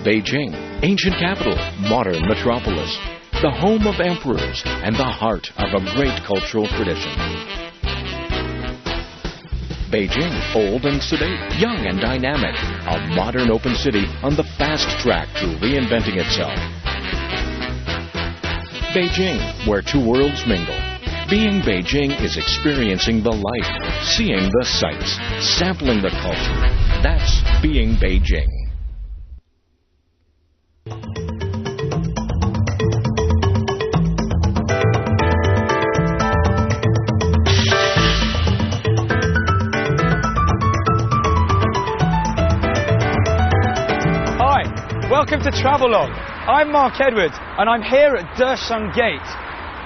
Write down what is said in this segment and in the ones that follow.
Beijing, ancient capital, modern metropolis, the home of emperors and the heart of a great cultural tradition. Beijing, old and sedate, young and dynamic, a modern open city on the fast track to reinventing itself. Beijing, where two worlds mingle. Being Beijing is experiencing the life, seeing the sights, sampling the culture. That's being Beijing. Welcome to Travelogue. I'm Mark Edwards and I'm here at Desheng Gate.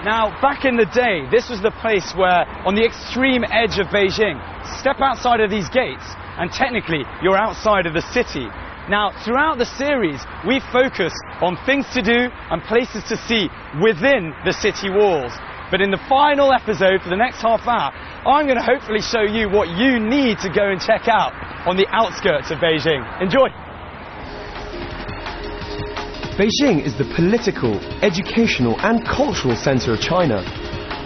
Now, back in the day, this was the place where, on the extreme edge of Beijing, step outside of these gates and technically you're outside of the city. Now, throughout the series, we focus on things to do and places to see within the city walls. But in the final episode, for the next half hour, I'm going to hopefully show you what you need to go and check out on the outskirts of Beijing. Enjoy! Beijing is the political, educational and cultural centre of China.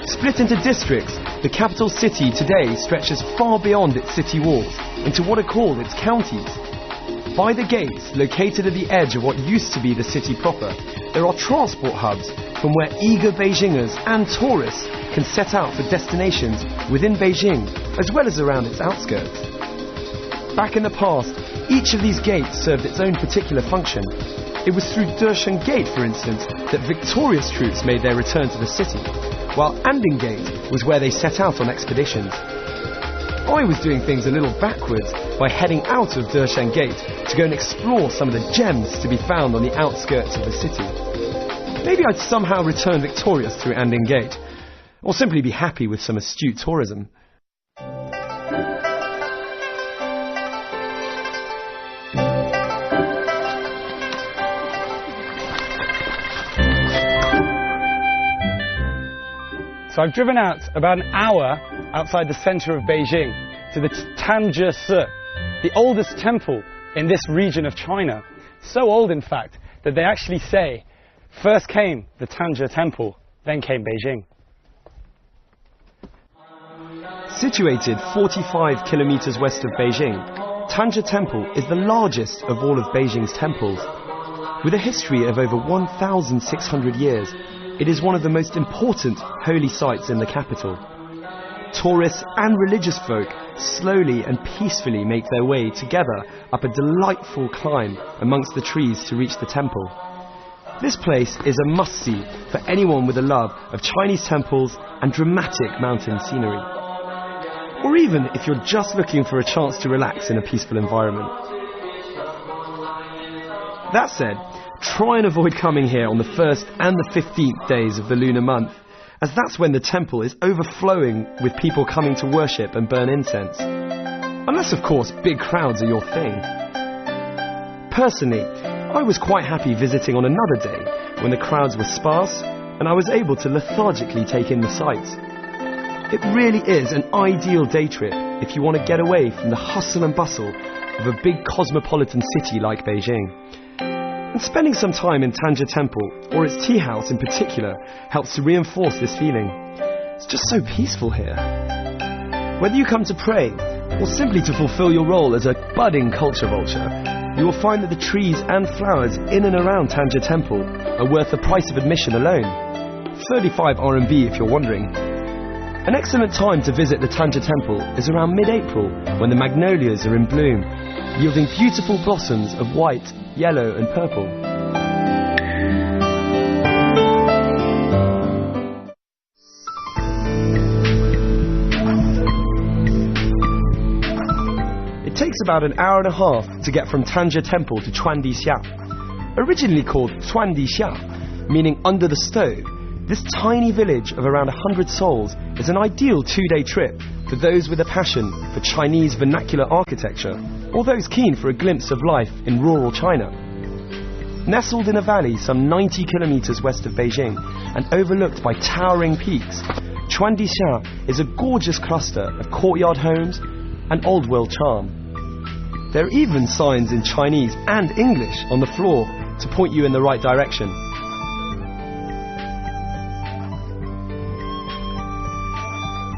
Split into districts, the capital city today stretches far beyond its city walls into what are called its counties. By the gates, located at the edge of what used to be the city proper, there are transport hubs from where eager Beijingers and tourists can set out for destinations within Beijing as well as around its outskirts. Back in the past, each of these gates served its own particular function. It was through Desheng Gate, for instance, that victorious troops made their return to the city, while Anding Gate was where they set out on expeditions. I was doing things a little backwards by heading out of Desheng Gate to go and explore some of the gems to be found on the outskirts of the city. Maybe I'd somehow return victorious through Anding Gate, or simply be happy with some astute tourism. So I've driven out about an hour outside the centre of Beijing to the Tanje, the oldest temple in this region of China. So old, in fact, that they actually say, first came the Tanje temple, then came Beijing. Situated 45 kilometers west of Beijing, Tanje Temple is the largest of all of Beijing's temples. With a history of over 1,600 years, it is one of the most important holy sites in the capital. Tourists and religious folk slowly and peacefully make their way together up a delightful climb amongst the trees to reach the temple. This place is a must-see for anyone with a love of Chinese temples and dramatic mountain scenery. Or even if you're just looking for a chance to relax in a peaceful environment. That said, try and avoid coming here on the 1st and the 15th days of the lunar month, as that's when the temple is overflowing with people coming to worship and burn incense. Unless, of course, big crowds are your thing. Personally, I was quite happy visiting on another day when the crowds were sparse and I was able to lethargically take in the sights. It really is an ideal day trip if you want to get away from the hustle and bustle of a big cosmopolitan city like Beijing. And spending some time in Tanje Temple, or its tea house in particular, helps to reinforce this feeling. It's just so peaceful here. Whether you come to pray, or simply to fulfill your role as a budding culture vulture, you will find that the trees and flowers in and around Tanje Temple are worth the price of admission alone. 35 RMB if you're wondering. An excellent time to visit the Tanje Temple is around mid-April, when the magnolias are in bloom, yielding beautiful blossoms of white, yellow and purple. It takes about an hour and a half to get from Tanje Temple to Chuandixia. Originally called Chuandixia, meaning under the stove, this tiny village of around 100 souls is an ideal 2-day trip for those with a passion for Chinese vernacular architecture. or those keen for a glimpse of life in rural China. Nestled in a valley some 90 kilometers west of Beijing and overlooked by towering peaks, Chuandixia is a gorgeous cluster of courtyard homes and old-world charm. There are even signs in Chinese and English on the floor to point you in the right direction.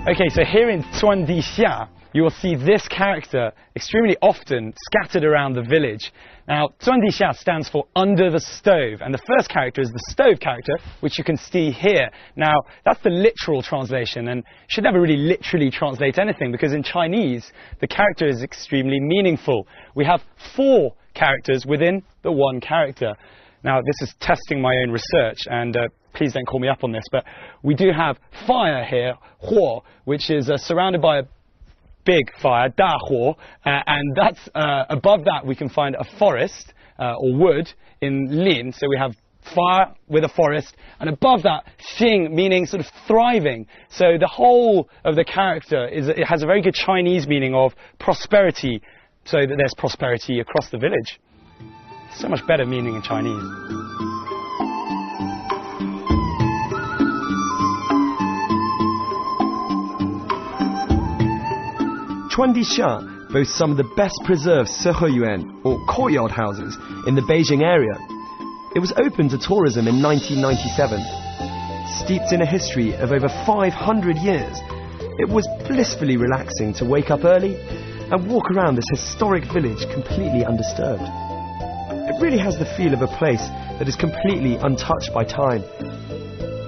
Okay, so here in Chuandixia, you will see this character extremely often scattered around the village. Now, Chuandixia stands for under the stove, and the first character is the stove character, which you can see here. Now, that's the literal translation, and you should never really literally translate anything, because in Chinese, the character is extremely meaningful. We have 4 characters within the one character. Now, this is testing my own research, and please don't call me up on this, but we do have fire here, huo, which is surrounded by a big fire, da huo, and that's above that we can find a forest or wood in lin. So we have fire with a forest, and above that xing, meaning sort of thriving. So the whole of the character it has a very good Chinese meaning of prosperity, so that there's prosperity across the village. So much better meaning in Chinese. Chuandixia boasts some of the best preserved seheyuan, or courtyard houses, in the Beijing area. It was opened to tourism in 1997. Steeped in a history of over 500 years, it was blissfully relaxing to wake up early and walk around this historic village completely undisturbed. It really has the feel of a place that is completely untouched by time.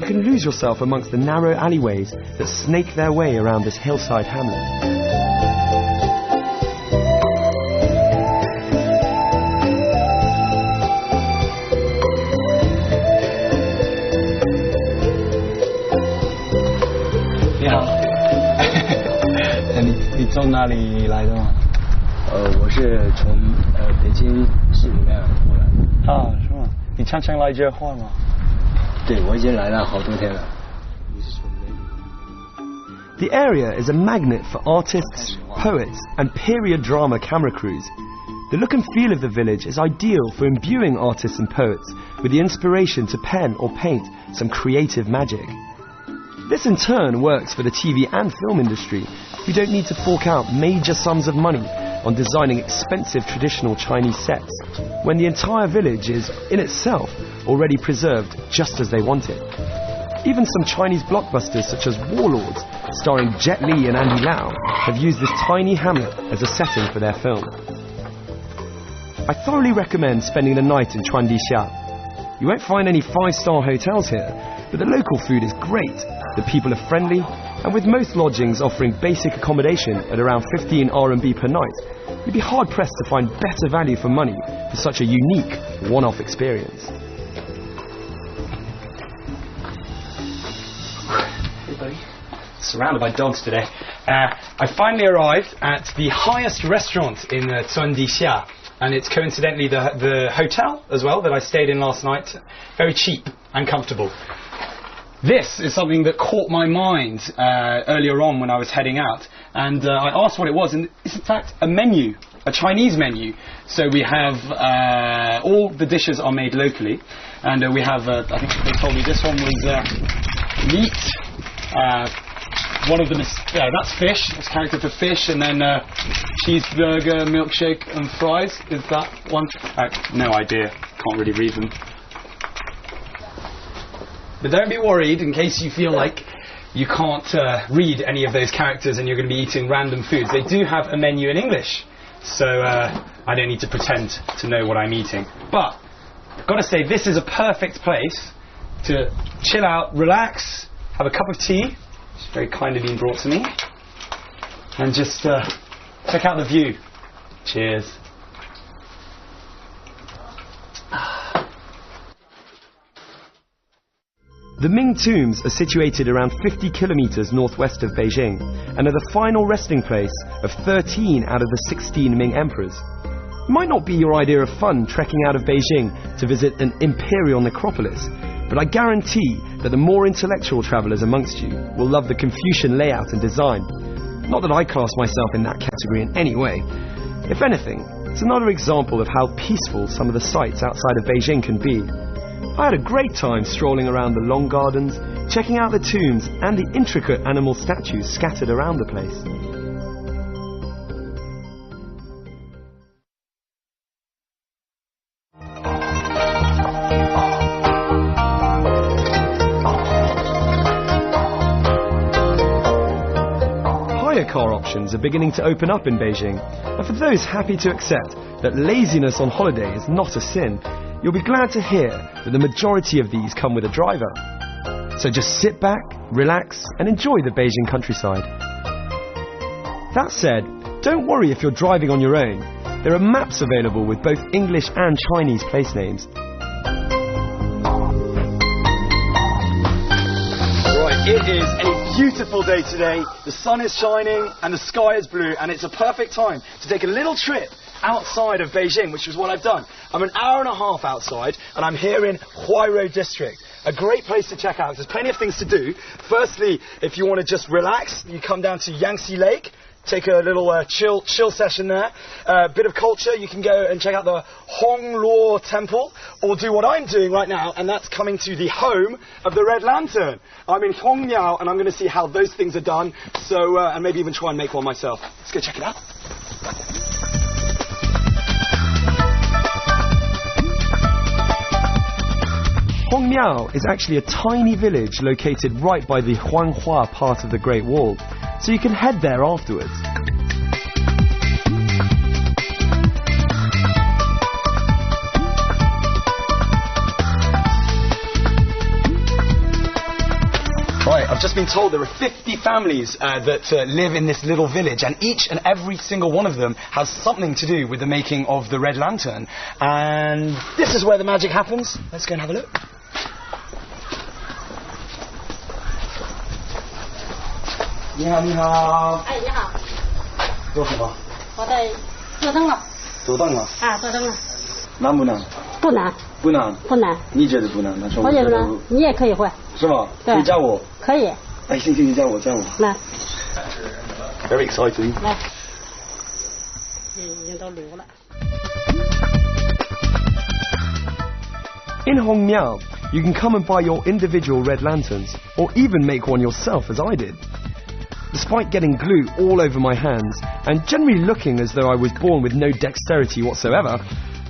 You can lose yourself amongst the narrow alleyways that snake their way around this hillside hamlet. 你从哪里来的吗？我是从北京市里面过来的。啊，是吗？你常常来这画吗？对，我已经来了好多天了。 The area is a magnet for artists, poets and period drama camera crews. The look and feel of the village is ideal for imbuing artists and poets with the inspiration to pen or paint some creative magic. This in turn works for the TV and film industry, who don't need to fork out major sums of money on designing expensive traditional Chinese sets, when the entire village is, in itself, already preserved just as they want it. Even some Chinese blockbusters such as Warlords, starring Jet Li and Andy Lau, have used this tiny hamlet as a setting for their film. I thoroughly recommend spending the night in Chuandixia. You won't find any 5-star hotels here, but the local food is great, the people are friendly, and with most lodgings offering basic accommodation at around 15 RMB per night, you'd be hard-pressed to find better value for money for such a unique, one-off experience. Hey buddy. Surrounded by dogs today. I finally arrived at the highest restaurant in Chuandixia, and it's coincidentally the hotel as well that I stayed in last night. Very cheap and comfortable. This is something that caught my mind earlier on when I was heading out, and I asked what it was, and it's in fact a menu, a Chinese menu. So we have all the dishes are made locally, and we have I think they told me this one was meat. One of them is that's fish. It's character for fish, and then cheeseburger, milkshake, and fries. Is that one? No idea. Can't really read them. But don't be worried in case you feel like you can't read any of those characters and you're going to be eating random foods. They do have a menu in English, so I don't need to pretend to know what I'm eating. But I've got to say, this is a perfect place to chill out, relax, have a cup of tea. It's very kindly been brought to me. And just check out the view. Cheers. The Ming tombs are situated around 50 kilometers northwest of Beijing and are the final resting place of 13 out of the 16 Ming emperors. It might not be your idea of fun trekking out of Beijing to visit an imperial necropolis, but I guarantee that the more intellectual travellers amongst you will love the Confucian layout and design. Not that I class myself in that category in any way. If anything, it's another example of how peaceful some of the sights outside of Beijing can be. I had a great time strolling around the long gardens, checking out the tombs and the intricate animal statues scattered around the place. Hire car options are beginning to open up in Beijing, and for those happy to accept that laziness on holiday is not a sin, you'll be glad to hear that the majority of these come with a driver. So just sit back, relax, and enjoy the Beijing countryside. That said, don't worry if you're driving on your own. There are maps available with both English and Chinese place names. Right, it is a beautiful day today. The sun is shining and the sky is blue, and it's a perfect time to take a little trip outside of Beijing, which is what I've done. I'm an hour and a half outside, and I'm here in Huairou district. A great place to check out. There's plenty of things to do. Firstly, if you want to just relax, you come down to Yangtze Lake, take a little chill session there. Bit of culture, you can go and check out the Hongluo Temple, or do what I'm doing right now, and that's coming to the home of the Red Lantern. I'm in Hongmiao, and I'm going to see how those things are done, so and maybe even try and make one myself. Let's go check it out. Hongmiao is actually a tiny village located right by the Huanghua part of the Great Wall, so you can head there afterwards. Right, I've just been told there are 50 families that live in this little village, and each and every single one of them has something to do with the making of the Red Lantern. And this is where the magic happens. Let's go and have a look. 你好，你好。哎，你好。做什么？我在做灯了。做灯了。啊，做灯了。难不难？不难。不难。不难。你觉得不难？那说我觉得你也可以会。是吗？对。你教我。可以。哎，行行，你教我，教我。来。Very exciting. 来。已经都流了。In Hongmiao, you can come and buy your individual red lanterns, or even make one yourself as I did. Despite getting glue all over my hands, and generally looking as though I was born with no dexterity whatsoever,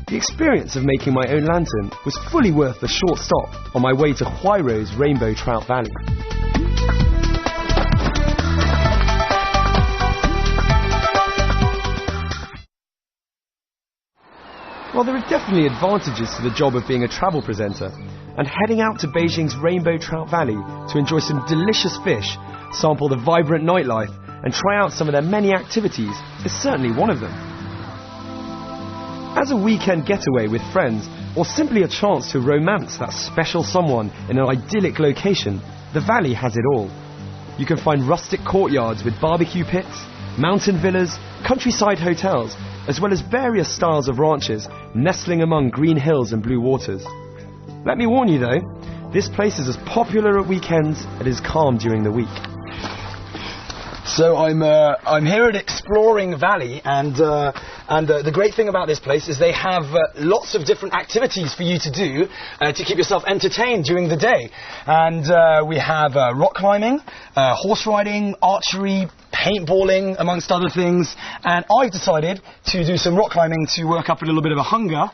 the experience of making my own lantern was fully worth the short stop on my way to Huairou's Rainbow Trout Valley. Well, there are definitely advantages to the job of being a travel presenter, and heading out to Beijing's Rainbow Trout Valley to enjoy some delicious fish, sample the vibrant nightlife, and try out some of their many activities is certainly one of them. As a weekend getaway with friends, or simply a chance to romance that special someone in an idyllic location, the valley has it all. You can find rustic courtyards with barbecue pits, mountain villas, countryside hotels, as well as various styles of ranches nestling among green hills and blue waters. Let me warn you though, this place is as popular at weekends as it is calm during the week. So I'm here at Exploring Valley, and the great thing about this place is they have lots of different activities for you to do to keep yourself entertained during the day. And we have rock climbing, horse riding, archery, paintballing, amongst other things. And I've decided to do some rock climbing to work up a little bit of a hunger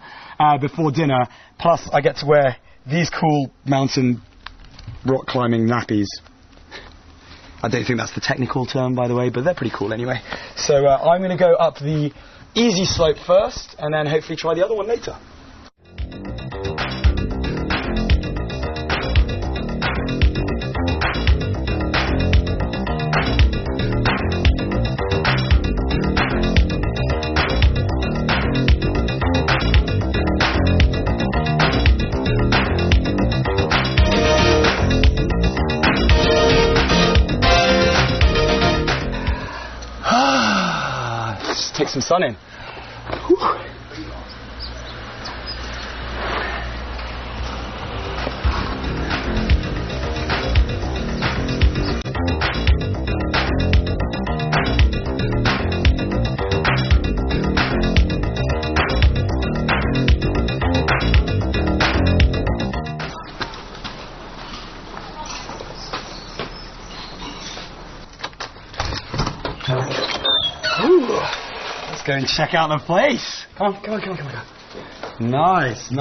before dinner. Plus, I get to wear these cool mountain rock climbing nappies. I don't think that's the technical term, by the way, but they're pretty cool anyway. So I'm going to go up the easy slope first, and then hopefully try the other one later. Take some sun in. Whew. go and check out the place. Come on. Nice.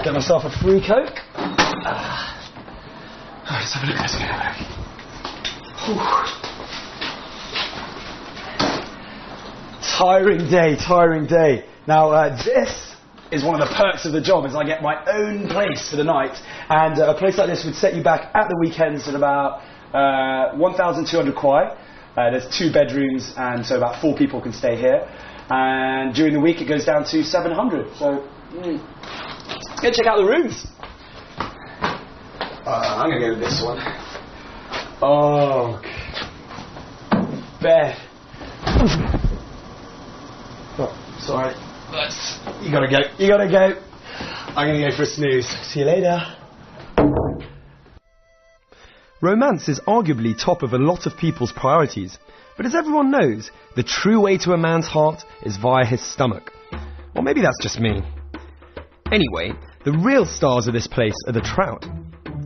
Get myself a free Coke. Let's have a look. Tiring day. Now, this is one of the perks of the job, is I get my own place for the night. And a place like this would set you back at the weekends at about 1,200 kwai. There's 2 bedrooms, and so about 4 people can stay here. And during the week, it goes down to 700. So, let's go check out the rooms. I'm going to go with this one. Oh, bed. Oh, sorry. You gotta go. I'm going to go for a snooze. See you later. Romance is arguably top of a lot of people's priorities, but as everyone knows, the true way to a man's heart is via his stomach. Or maybe that's just me. Anyway, the real stars of this place are the trout.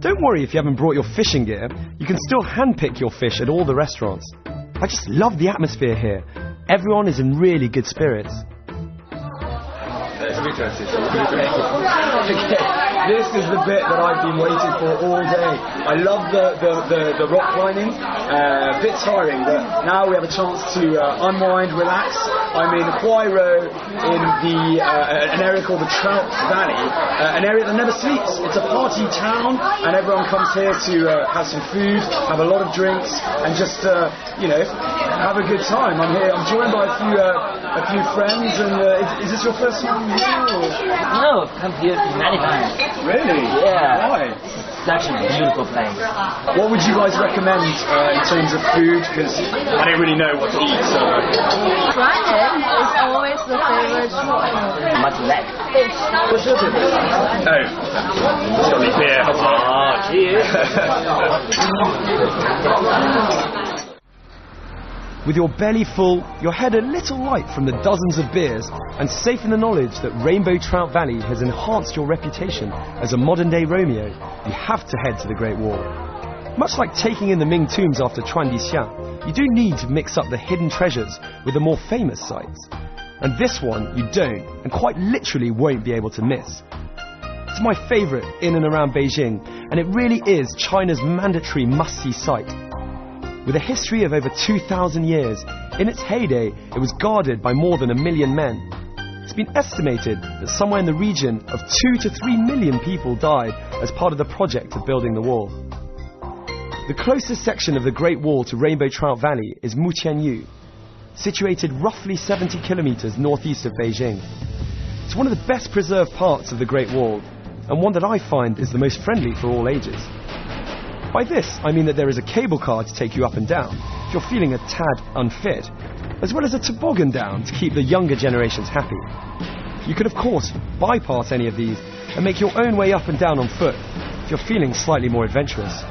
Don't worry if you haven't brought your fishing gear, you can still handpick your fish at all the restaurants. I just love the atmosphere here. Everyone is in really good spirits. This is the bit that I've been waiting for all day. I love the rock climbing, a bit tiring, but now we have a chance to unwind, relax. I'm in Huairou in an area called the Trout Valley, an area that never sleeps. It's a party town, and everyone comes here to have some food, have a lot of drinks, and just have a good time. I'm here. I'm joined by a few friends, and is this your first time here? Or? No, I've come here many times. Really? Yeah. Why? Such a beautiful place. What would you guys recommend in terms of food? Because I don't really know what to eat, so... Ramen is always the favorite choice. Much less. What's your favorite? Oh, it's got to be beer. Cheers. With your belly full, your head a little light from the dozens of beers, and safe in the knowledge that Rainbow Trout Valley has enhanced your reputation as a modern-day Romeo, you have to head to the Great Wall. Much like taking in the Ming tombs after Chuandixia, you do need to mix up the hidden treasures with the more famous sites. And this one you don't, and quite literally won't be able to miss. It's my favourite in and around Beijing, and it really is China's mandatory must-see site. With a history of over 2,000 years, in its heyday it was guarded by more than 1 million men. It's been estimated that somewhere in the region of 2 to 3 million people died as part of the project of building the wall. The closest section of the Great Wall to Rainbow Trout Valley is Mutianyu, situated roughly 70 kilometers northeast of Beijing. It's one of the best preserved parts of the Great Wall, and one that I find is the most friendly for all ages. By this, I mean that there is a cable car to take you up and down, if you're feeling a tad unfit, as well as a toboggan down to keep the younger generations happy. You can of course bypass any of these and make your own way up and down on foot, if you're feeling slightly more adventurous.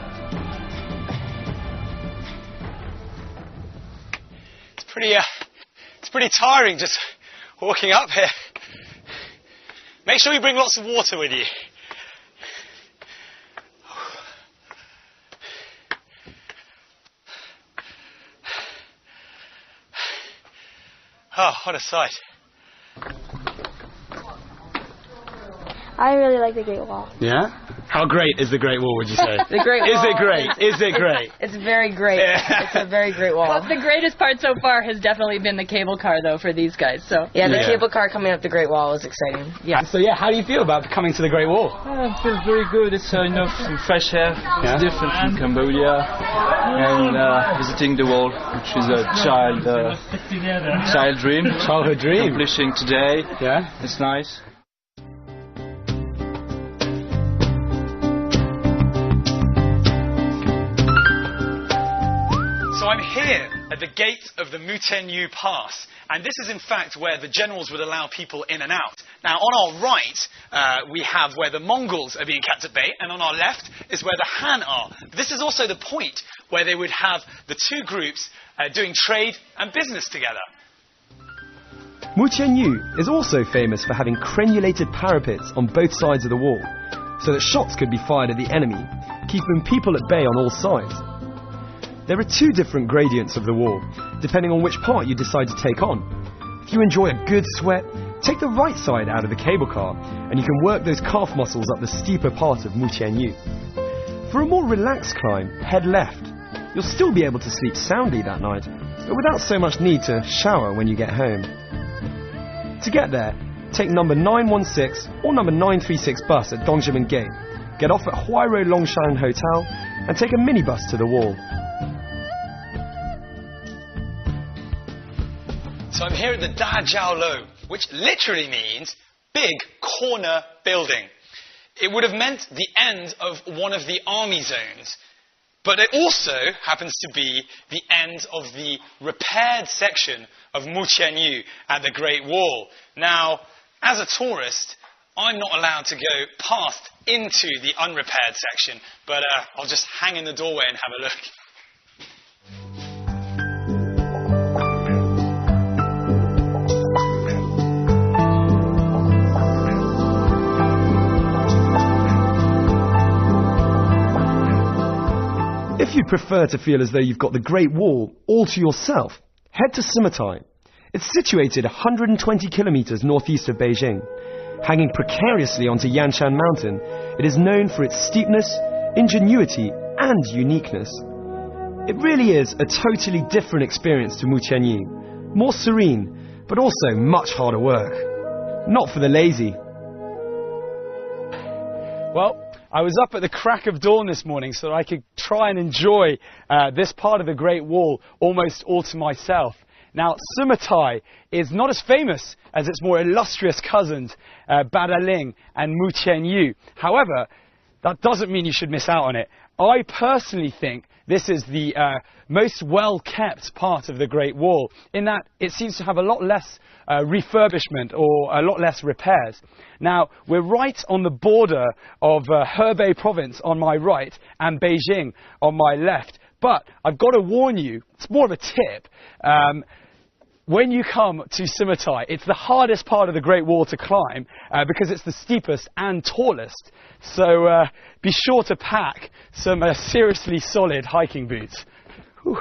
It's pretty tiring just walking up here. Make sure you bring lots of water with you. Oh, what a sight. I really like the Great Wall. Yeah? How great is the Great Wall, would you say? The Great Wall. Is it great? Is it great? It's very great. Yeah. It's a very great wall. The greatest part so far has definitely been the cable car, though, for these guys. So Yeah, the cable car coming up the Great Wall is exciting. Yeah. So yeah, how do you feel about coming to the Great Wall? I feel very good. It's enough fresh air. It's different from Cambodia. And visiting the wall, which is a child dream. Childhood dream. Accomplishing today. Yeah. It's nice. So I'm here at the gate of the Mutianyu Pass, and this is in fact where the generals would allow people in and out. Now on our right we have where the Mongols are being kept at bay, and on our left is where the Han are. This is also the point where they would have the two groups doing trade and business together. Mutianyu is also famous for having crenulated parapets on both sides of the wall, so that shots could be fired at the enemy, keeping people at bay on all sides. There are two different gradients of the wall, depending on which part you decide to take on. If you enjoy a good sweat, take the right side out of the cable car, and you can work those calf muscles up the steeper part of Mutianyu. For a more relaxed climb, head left. You'll still be able to sleep soundly that night, but without so much need to shower when you get home. To get there, take number 916 or number 936 bus at Dongzhimen Gate, get off at Huairou Longshan Hotel, and take a minibus to the wall. So I'm here at the Dajiaolou, which literally means big corner building. It would have meant the end of one of the army zones, but it also happens to be the end of the repaired section of Mutianyu at the Great Wall. Now, as a tourist, I'm not allowed to go past into the unrepaired section, but I'll just hang in the doorway and have a look. If you prefer to feel as though you've got the Great Wall all to yourself, head to Summatai. It's situated 120 kilometers northeast of Beijing. Hanging precariously onto Yanshan Mountain, it is known for its steepness, ingenuity, and uniqueness. It really is a totally different experience to Mutianyu, more serene, but also much harder work. Not for the lazy. Well, I was up at the crack of dawn this morning so that I could try and enjoy this part of the Great Wall almost all to myself. Now, Summatai is not as famous as its more illustrious cousins, Badaling and Mutianyu. However, that doesn't mean you should miss out on it. I personally think this is the most well-kept part of the Great Wall, in that it seems to have a lot less refurbishment or a lot less repairs. Now, we're right on the border of Hebei province on my right and Beijing on my left. But I've got to warn you, it's more of a tip. When you come to Summatai, it's the hardest part of the Great Wall to climb because it's the steepest and tallest. So be sure to pack some seriously solid hiking boots. Whew.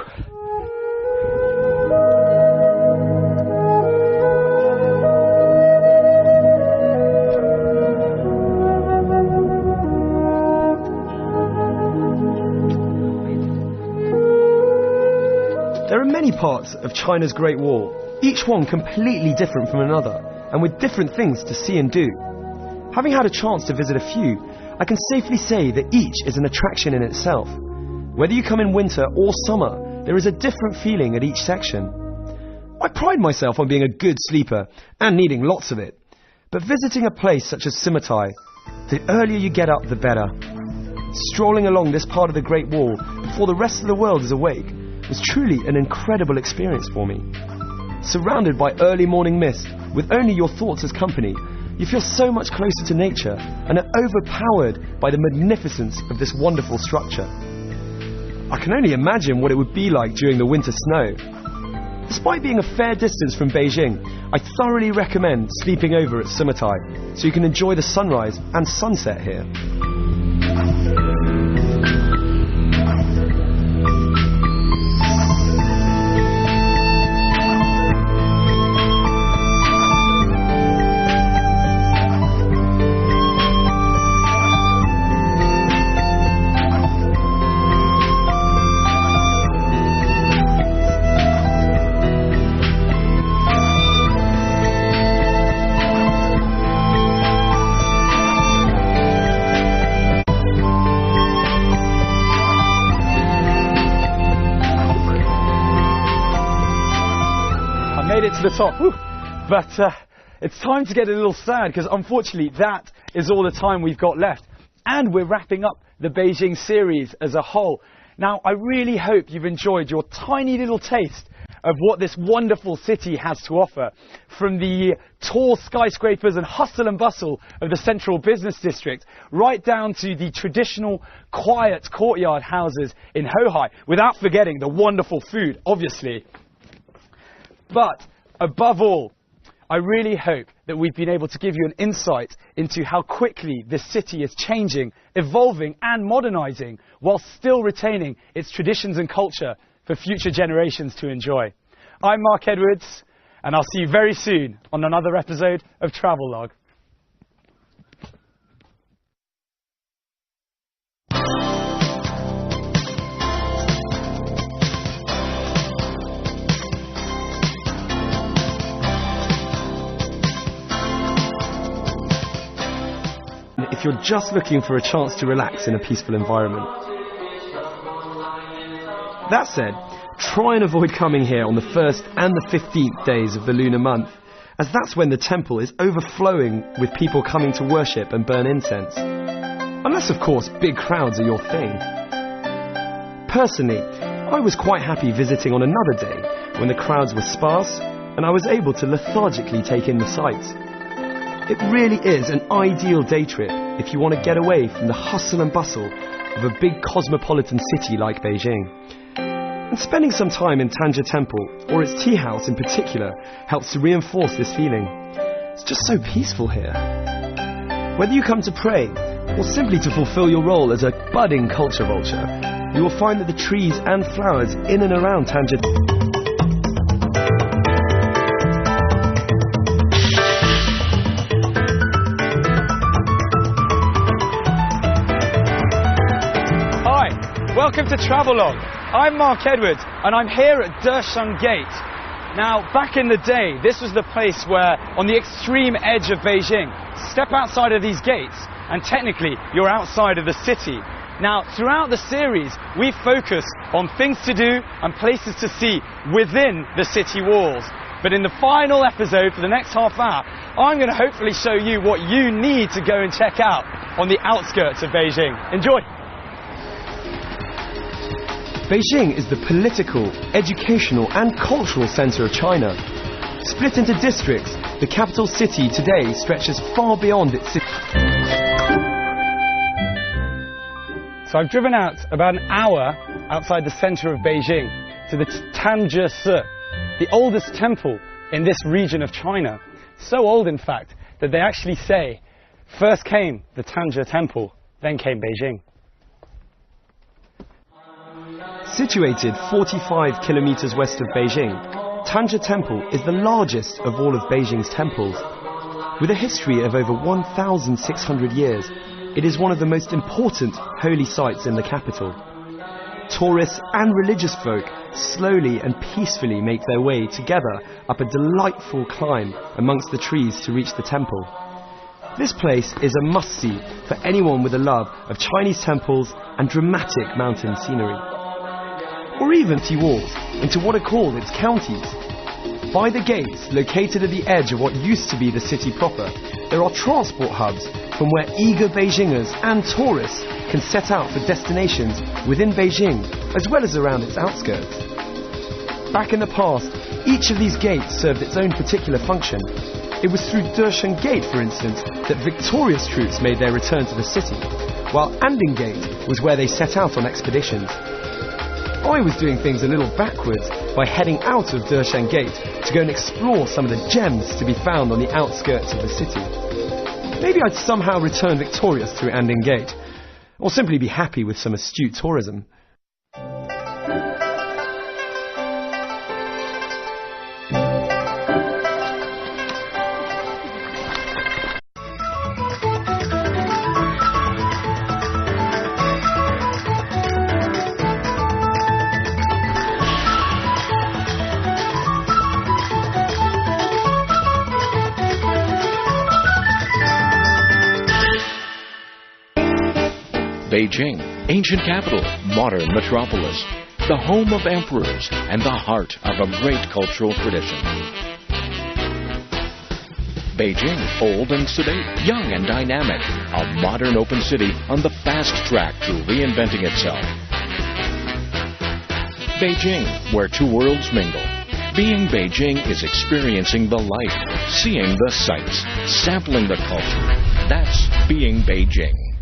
There are many parts of China's Great Wall, each one completely different from another, and with different things to see and do. Having had a chance to visit a few, I can safely say that each is an attraction in itself. Whether you come in winter or summer, there is a different feeling at each section. I pride myself on being a good sleeper and needing lots of it, but visiting a place such as Summatai, the earlier you get up, the better. Strolling along this part of the Great Wall before the rest of the world is awake was truly an incredible experience for me. Surrounded by early morning mist, with only your thoughts as company, you feel so much closer to nature and are overpowered by the magnificence of this wonderful structure. I can only imagine what it would be like during the winter snow. Despite being a fair distance from Beijing, I thoroughly recommend sleeping over at Summatai so you can enjoy the sunrise and sunset here. To the top. Whew. But it's time to get a little sad because unfortunately that is all the time we've got left, and we're wrapping up the Beijing series as a whole. Now, I really hope you've enjoyed your tiny little taste of what this wonderful city has to offer, from the tall skyscrapers and hustle and bustle of the central business district right down to the traditional quiet courtyard houses in Hohai, without forgetting the wonderful food, obviously. But above all, I really hope that we've been able to give you an insight into how quickly this city is changing, evolving and modernizing while still retaining its traditions and culture for future generations to enjoy. I'm Mark Edwards, and I'll see you very soon on another episode of Travelogue. If you're just looking for a chance to relax in a peaceful environment. That said, try and avoid coming here on the 1st and the 15th days of the lunar month, as that's when the temple is overflowing with people coming to worship and burn incense. Unless, of course, big crowds are your thing. Personally, I was quite happy visiting on another day when the crowds were sparse and I was able to lethargically take in the sights. It really is an ideal day trip if you want to get away from the hustle and bustle of a big cosmopolitan city like Beijing. And spending some time in Tanja Temple, or its tea house in particular, helps to reinforce this feeling. It's just so peaceful here. Whether you come to pray, or simply to fulfill your role as a budding culture vulture, you will find that the trees and flowers in and around Tanja Welcome to Travelogue. I'm Mark Edwards, and I'm here at Desheng Gate. Now, back in the day, this was the place where, on the extreme edge of Beijing, step outside of these gates, and technically, you're outside of the city. Now, throughout the series, we focus on things to do and places to see within the city walls. But in the final episode, for the next half hour, I'm going to hopefully show you what you need to go and check out on the outskirts of Beijing. Enjoy! Beijing is the political, educational and cultural centre of China. Split into districts, the capital city today stretches far beyond its city. So I've driven out about an hour outside the centre of Beijing to the Tanja, the oldest temple in this region of China. So old, in fact, that they actually say, first came the Tanja temple, then came Beijing. Situated 45 kilometers west of Beijing, Tanja Temple is the largest of all of Beijing's temples. With a history of over 1,600 years, it is one of the most important holy sites in the capital. Tourists and religious folk slowly and peacefully make their way together up a delightful climb amongst the trees to reach the temple. This place is a must-see for anyone with a love of Chinese temples and dramatic mountain scenery. Or even city walls into what are called its counties. By the gates, located at the edge of what used to be the city proper, there are transport hubs from where eager Beijingers and tourists can set out for destinations within Beijing as well as around its outskirts. Back in the past, each of these gates served its own particular function. It was through Desheng Gate, for instance, that victorious troops made their return to the city, while Anding Gate was where they set out on expeditions. I was doing things a little backwards by heading out of Desheng Gate to go and explore some of the gems to be found on the outskirts of the city. Maybe I'd somehow return victorious through Anding Gate, or simply be happy with some astute tourism. Beijing, ancient capital, modern metropolis, the home of emperors and the heart of a great cultural tradition. Beijing, old and sedate, young and dynamic, a modern open city on the fast track to reinventing itself. Beijing, where two worlds mingle. Being Beijing is experiencing the life, seeing the sights, sampling the culture. That's being Beijing.